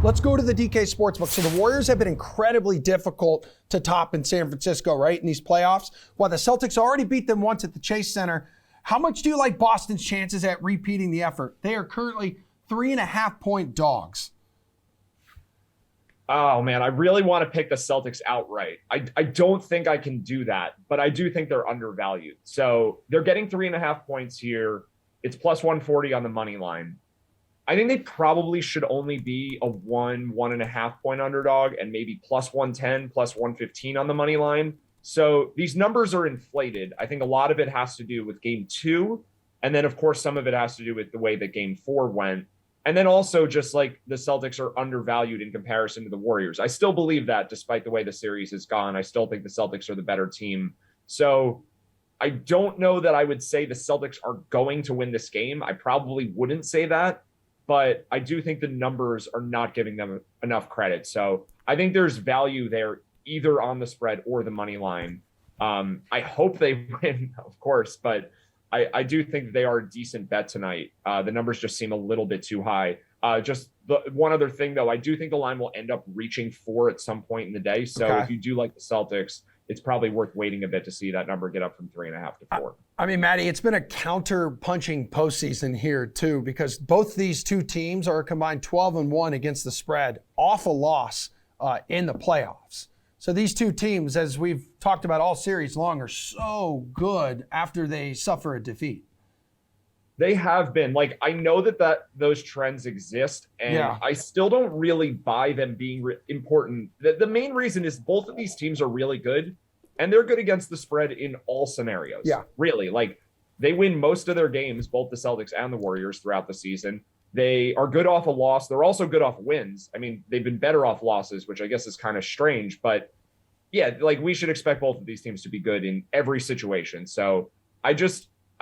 Let's go to the DK Sportsbook. So the Warriors have been incredibly difficult to top in San Francisco, right, in these playoffs. While the Celtics already beat them once at the Chase Center, how much do you like Boston's chances at repeating the effort? They are currently 3.5-point dogs. Oh, man, I really want to pick the Celtics outright. I don't think I can do that, but I do think they're undervalued. So they're getting 3.5 points here. It's plus 140 on the money line. I think they probably should only be a 1.5 point underdog and maybe plus 110, plus 115 on the money line. So these numbers are inflated. I think a lot of it has to do with game 2. And then, of course, some of it has to do with the way that game 4 went. And then also just like the Celtics are undervalued in comparison to the Warriors. I still believe that despite the way the series has gone. I still think the Celtics are the better team. So I don't know that I would say the Celtics are going to win this game. I probably wouldn't say that. But I do think the numbers are not giving them enough credit. So I think there's value there either on the spread or the money line. I hope they win, of course, but I do think they are a decent bet tonight. The numbers just seem a little bit too high. One other thing, though, I do think the line will end up reaching 4 at some point in the day. So if you do like the Celtics, it's probably worth waiting a bit to see that number get up from 3.5 to 4. I mean, Matty, it's been a counter-punching postseason here, too, because both these two teams are combined 12-1 against the spread off a loss in the playoffs. So these two teams, as we've talked about all series long, are so good after they suffer a defeat. They have been. Like, I know that those trends exist, and I still don't really buy them being important. The main reason is both of these teams are really good, and they're good against the spread in all scenarios. Yeah. Really. Like, they win most of their games, both the Celtics and the Warriors, throughout the season. They are good off a loss. They're also good off wins. I mean, they've been better off losses, which I guess is kind of strange. But, yeah, like, we should expect both of these teams to be good in every situation. So I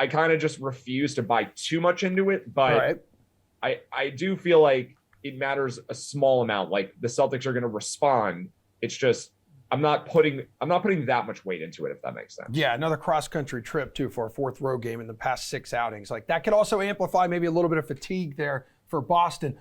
kind of just refuse to buy too much into it, but I do feel like it matters a small amount. Like, the Celtics are going to respond. It's just I'm not putting that much weight into it, if that makes sense. Yeah, another cross-country trip, too, for a 4th road game in the past 6 outings. Like, that could also amplify maybe a little bit of fatigue there for Boston.